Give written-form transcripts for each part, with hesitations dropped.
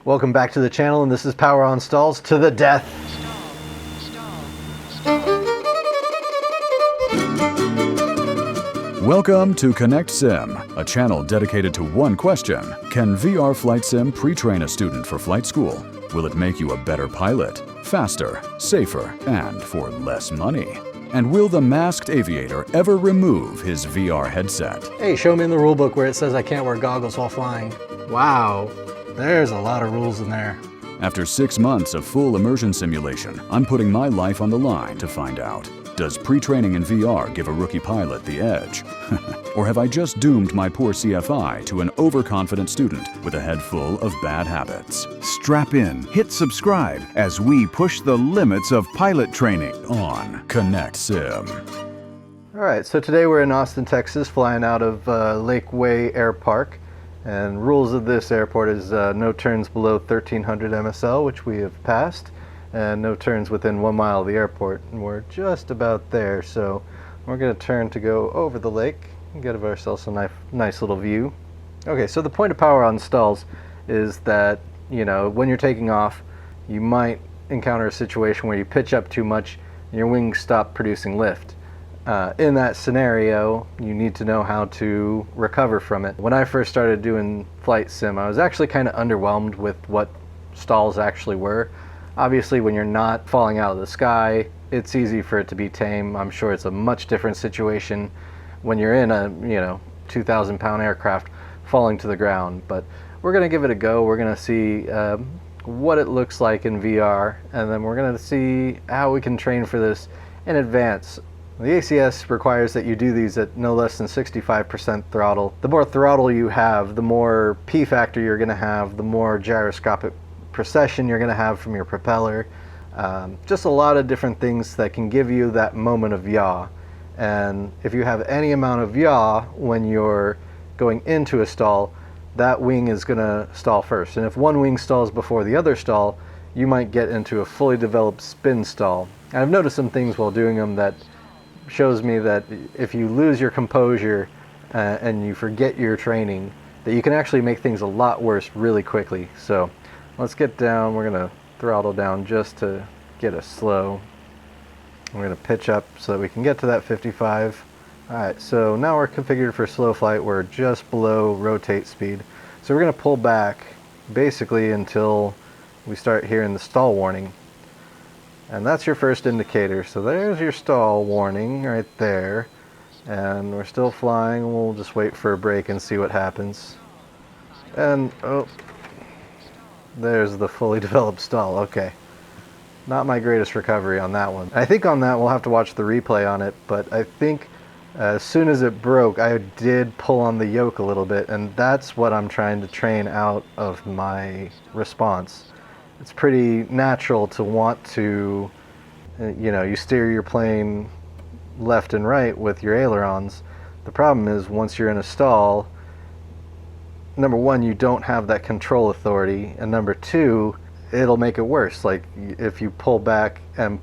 Welcome back to the channel, and this is Power on Stalls to the death. Welcome to ConxSim, a channel dedicated to one question. Can VR Flight Sim pre-train a student for flight school? Will it make you a better pilot, faster, safer, and for less money? And will the masked aviator ever remove his VR headset? Hey, show me in the rulebook where it says I can't wear goggles while flying. Wow, there's a lot of rules in there. After 6 months of full immersion simulation, I'm putting my life on the line to find out. Does pre-training in VR give a rookie pilot the edge? Or have I just doomed my poor CFI to an overconfident student with a head full of bad habits? Strap in, hit subscribe as we push the limits of pilot training On ConxSim. All right, so today we're in Austin, Texas, flying out of Lakeway Air Park. And rules of this airport is no turns below 1300 MSL, which we have passed, and no turns within 1 mile of the airport. And we're just about there, so we're going to turn to go over the lake and get ourselves a nice little view. Okay, so the point of power on stalls is that, you know, when you're taking off, you might encounter a situation where you pitch up too much and your wings stop producing lift. In that scenario, you need to know how to recover from it. When I first started doing flight sim, I was actually kind of underwhelmed with what stalls actually were. Obviously, when you're not falling out of the sky, it's easy for it to be tame. I'm sure it's a much different situation when you're in a 2,000-pound aircraft falling to the ground. But we're going to give it a go. We're going to see what it looks like in VR, and then we're going to see how we can train for this in advance. The ACS requires that you do these at no less than 65% throttle. The more throttle you have, the more P factor you're going to have, the more gyroscopic precession you're going to have from your propeller. Just a lot of different things that can give you that moment of yaw. And if you have any amount of yaw when you're going into a stall, that wing is going to stall first. And if one wing stalls before the other stall, you might get into a fully developed spin stall. And I've noticed some things while doing them that shows me that if you lose your composure and you forget your training, that you can actually make things a lot worse really quickly. So let's get down. We're going to throttle down just to get us slow. We're going to pitch up so that we can get to that 55. Alright, so now we're configured for slow flight. We're just below rotate speed. So we're going to pull back basically until we start hearing the stall warning. And that's your first indicator. So there's your stall warning right there. And we're still flying. We'll just wait for a break and see what happens. And, oh, there's the fully developed stall. Okay. Not my greatest recovery on that one. I think on that we'll have to watch the replay on it, but I think as soon as it broke, I did pull on the yoke a little bit, and that's what I'm trying to train out of my response. It's pretty natural to want to, you steer your plane left and right with your ailerons. The problem is once you're in a stall, number one, you don't have that control authority, and number two, it'll make it worse. Like if you pull back and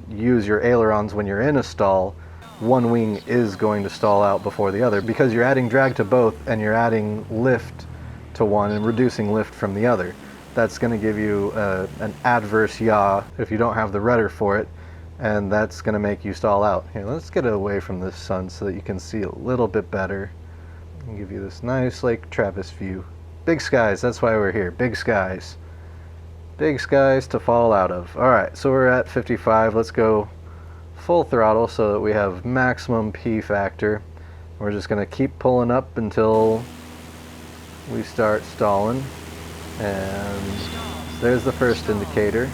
use your ailerons when you're in a stall, one wing is going to stall out before the other because you're adding drag to both and you're adding lift to one and reducing lift from the other. That's going to give you an adverse yaw if you don't have the rudder for it, and that's going to make you stall out. Here, let's get away from the sun so that you can see a little bit better. I'll give you this nice Lake Travis view. Big skies, that's why we're here. Big skies. Big skies to fall out of. Alright, so we're at 55. Let's go full throttle so that we have maximum P factor. We're just going to keep pulling up until we start stalling. And there's the first indicator.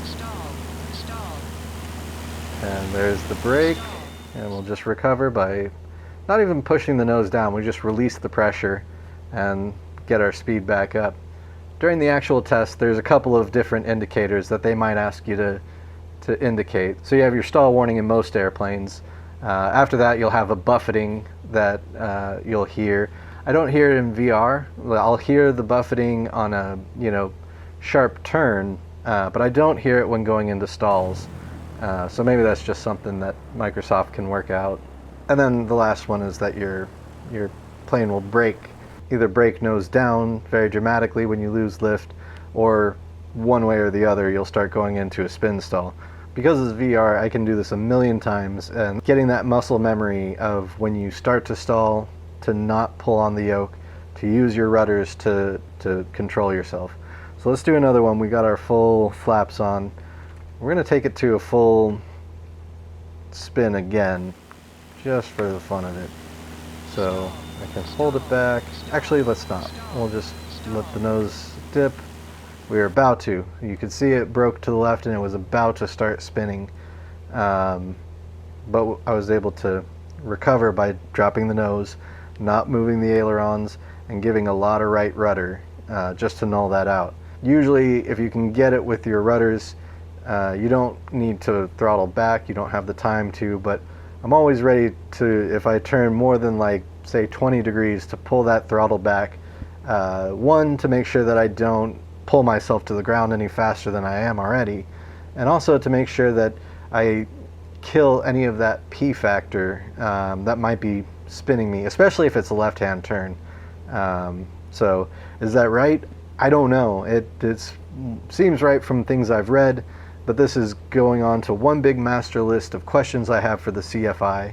And there's the brake. And we'll just recover by not even pushing the nose down. We just release the pressure and get our speed back up. During the actual test, there's a couple of different indicators that they might ask you to indicate. So you have your stall warning in most airplanes. After that, you'll have a buffeting that you'll hear. I don't hear it in VR. I'll hear the buffeting on a sharp turn, but I don't hear it when going into stalls. So maybe that's just something that Microsoft can work out. And then the last one is that your plane will either brake nose down very dramatically when you lose lift, or one way or the other, you'll start going into a spin stall. Because it's VR, I can do this a million times, and getting that muscle memory of when you start to stall, to not pull on the yoke, to use your rudders to control yourself. So let's do another one. We got our full flaps on. We're going to take it to a full spin again, just for the fun of it. So I can hold it back. Actually, let's not. We'll just let the nose dip. We were about to. You could see it broke to the left and it was about to start spinning. But I was able to recover by dropping the nose, not moving the ailerons, and giving a lot of right rudder just to null that out. Usually, if you can get it with your rudders, you don't need to throttle back. You don't have the time to, but I'm always ready to, if I turn more than like, say 20 degrees, to pull that throttle back. One, to make sure that I don't pull myself to the ground any faster than I am already, and also to make sure that I kill any of that P factor that might be spinning me, especially if it's a left-hand turn. So is that right? I don't know. It seems right from things I've read, but this is going on to one big master list of questions I have for the CFI.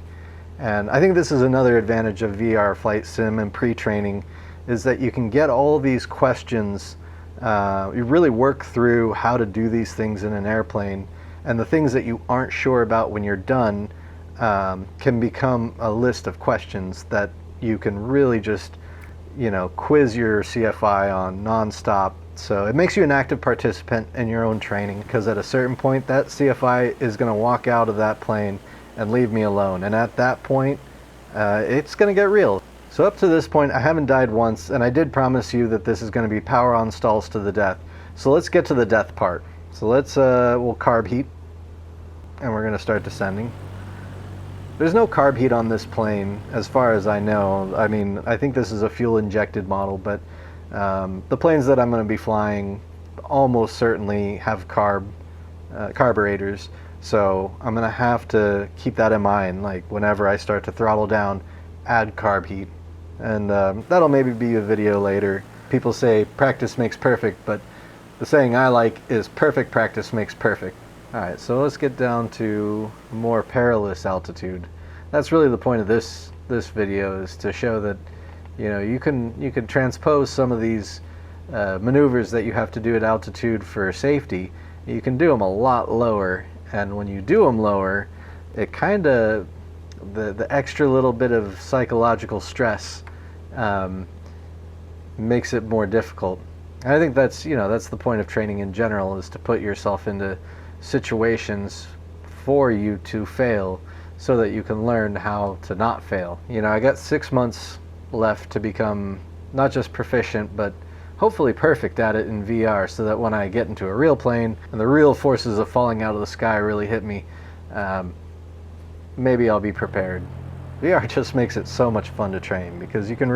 And I think this is another advantage of VR flight sim and pre-training, is that you can get all these questions. You really work through how to do these things in an airplane, and the things that you aren't sure about when you're done can become a list of questions that you can really just, quiz your CFI on nonstop. So it makes you an active participant in your own training, because at a certain point that CFI is going to walk out of that plane and leave me alone, and at that point it's going to get real. So up to this point I haven't died once, and I did promise you that this is going to be power on stalls to the death. So let's get to the death part. So let's we'll carb heat, and we're going to start descending. There's no carb heat on this plane as far as I know. I mean, I think this is a fuel injected model, but the planes that I'm going to be flying almost certainly have carburetors, so I'm going to have to keep that in mind, like whenever I start to throttle down, add carb heat. And that'll maybe be a video later. People say practice makes perfect, but the saying I like is perfect practice makes perfect. Alright, so let's get down to a more perilous altitude. That's really the point of this video, is to show that you can transpose some of these maneuvers that you have to do at altitude for safety. You can do them a lot lower, and when you do them lower, it kind of, the extra little bit of psychological stress makes it more difficult. And I think that's the point of training in general, is to put yourself into situations for you to fail, so that you can learn how to not fail. I got 6 months left to become not just proficient, but hopefully perfect at it in VR, so that when I get into a real plane and the real forces of falling out of the sky really hit me, maybe I'll be prepared. VR just makes it so much fun to train, because you can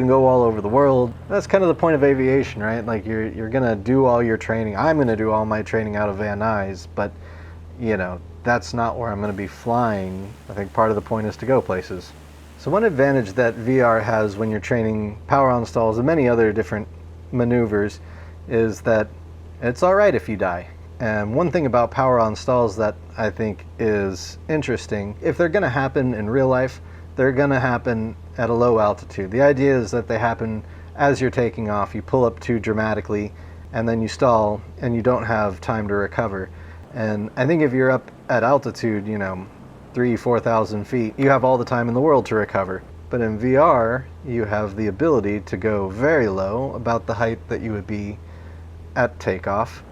go all over the world. That's kind of the point of aviation, right? Like you're gonna do all your training. I'm gonna do all my training out of Van Nuys, but that's not where I'm gonna be flying. I think part of the point is to go places. So one advantage that VR has when you're training power on stalls and many other different maneuvers is that it's alright if you die. And one thing about power on stalls that I think is interesting, if they're going to happen in real life, they're going to happen at a low altitude. The idea is that they happen as you're taking off. You pull up too dramatically, and then you stall, and you don't have time to recover. And I think if you're up at altitude, 3,000-4,000 feet, you have all the time in the world to recover. But in VR, you have the ability to go very low, about the height that you would be at takeoff.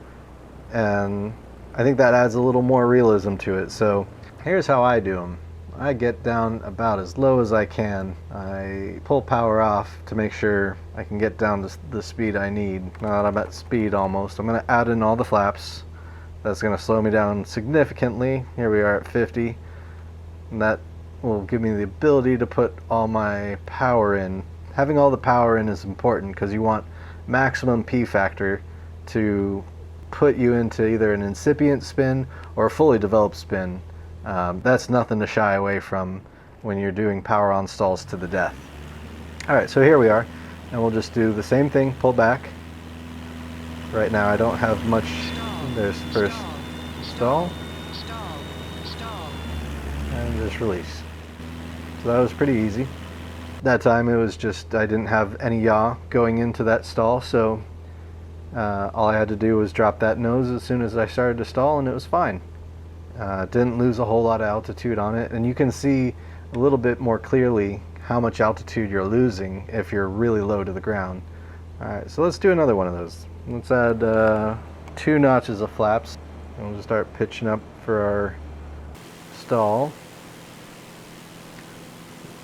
And I think that adds a little more realism to it. So here's how I do them. I get down about as low as I can. I pull power off to make sure I can get down to the speed I need. Now that I'm at speed almost, I'm going to add in all the flaps. That's going to slow me down significantly. Here we are at 50. And that will give me the ability to put all my power in. Having all the power in is important, because you want maximum P factor to put you into either an incipient spin or a fully developed spin. That's nothing to shy away from when you're doing power on stalls to the death. Alright, so here we are, and we'll just do the same thing, pull back, Right now I don't have much. There's first stall and just release. So that was pretty easy. That time it was just I didn't have any yaw going into that stall, so all I had to do was drop that nose as soon as I started to stall, and it was fine. Didn't lose a whole lot of altitude on it, and you can see a little bit more clearly how much altitude you're losing if you're really low to the ground. Alright, so let's do another one of those. Let's add 2 notches of flaps, and we'll just start pitching up for our stall.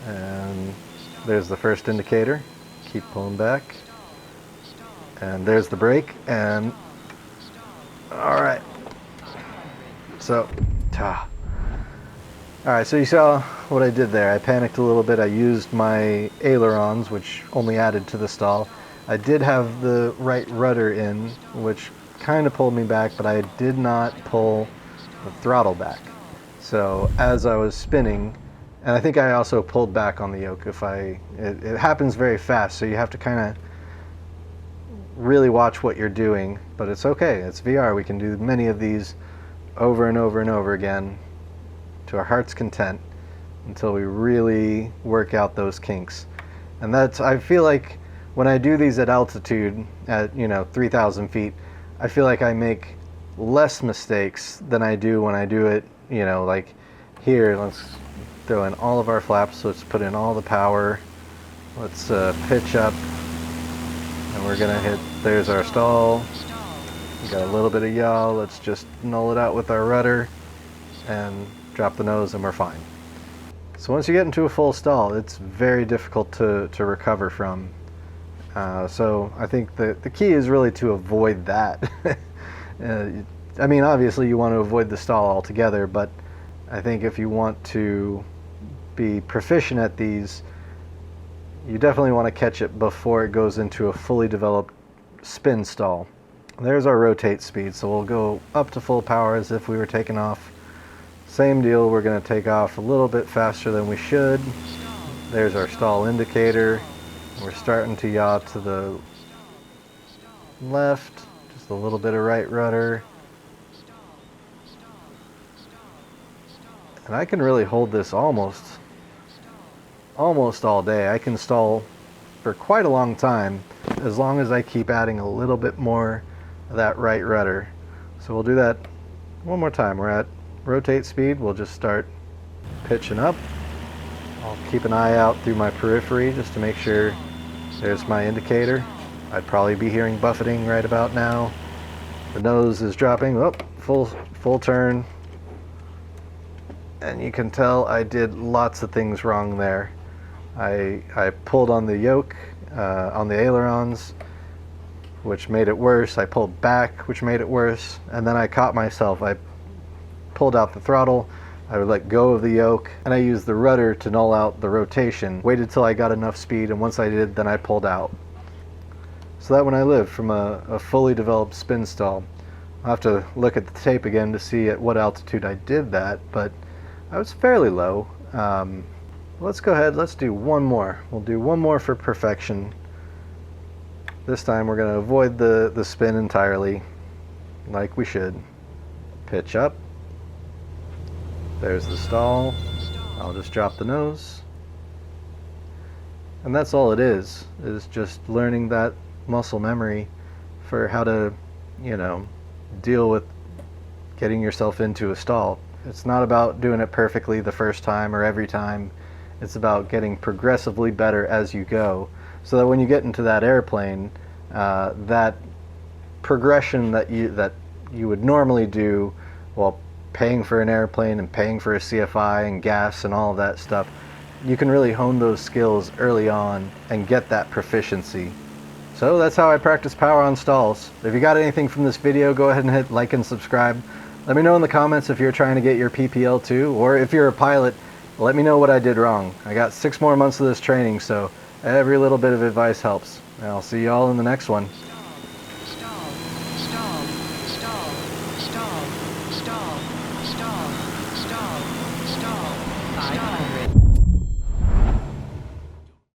And there's the first indicator. Keep pulling back. And there's the brake, and alright. So, alright, so you saw what I did there. I panicked a little bit. I used my ailerons, which only added to the stall. I did have the right rudder in, which kind of pulled me back, but I did not pull the throttle back. So as I was spinning, and I think I also pulled back on the yoke. It happens very fast, so you have to kind of really watch what you're doing, but it's okay. It's VR. We can do many of these over and over and over again to our heart's content until we really work out those kinks. And that's, I feel like when I do these at altitude at 3,000 feet, I feel like I make less mistakes than I do when I do it like here. Let's throw in all of our flaps. Let's put in all the power. Let's pitch up, and we're gonna hit. There's our stall. We got a little bit of yaw. Let's just null it out with our rudder and drop the nose, and we're fine. So once you get into a full stall, it's very difficult to recover from. So I think the key is really to avoid that. I mean, obviously you want to avoid the stall altogether, but I think if you want to be proficient at these, you definitely want to catch it before it goes into a fully developed spin stall. There's our rotate speed, so we'll go up to full power as if we were taking off. Same deal, we're going to take off a little bit faster than we should. There's our stall indicator. We're starting to yaw to the left, just a little bit of right rudder. And I can really hold this almost all day. I can stall for quite a long time as long as I keep adding a little bit more of that right rudder. So we'll do that one more time. We're at rotate speed. We'll just start pitching up. I'll keep an eye out through my periphery just to make sure. There's my indicator. I'd probably be hearing buffeting right about now. The nose is dropping. Oh, full turn. And you can tell I did lots of things wrong there. I pulled on the yoke, on the ailerons, which made it worse. I pulled back, which made it worse. And then I caught myself. I pulled out the throttle. I would let go of the yoke, and I used the rudder to null out the rotation. Waited till I got enough speed, and once I did, then I pulled out. So that when I lived from a fully developed spin stall. I'll have to look at the tape again to see at what altitude I did that, but I was fairly low. Let's go ahead, let's do one more. We'll do one more for perfection. This time we're going to avoid the spin entirely, like we should. Pitch up. There's the stall. I'll just drop the nose. And that's all it is just learning that muscle memory for how to, deal with getting yourself into a stall. It's not about doing it perfectly the first time or every time. It's about getting progressively better as you go, so that when you get into that airplane, that progression that you would normally do while paying for an airplane and paying for a CFI and gas and all of that stuff, you can really hone those skills early on and get that proficiency. So that's how I practice power on stalls. If you got anything from this video, go ahead and hit like and subscribe. Let me know in the comments if you're trying to get your PPL too, or if you're a pilot, let me know what I did wrong. I got 6 more months of this training, so every little bit of advice helps. And I'll see you all in the next one.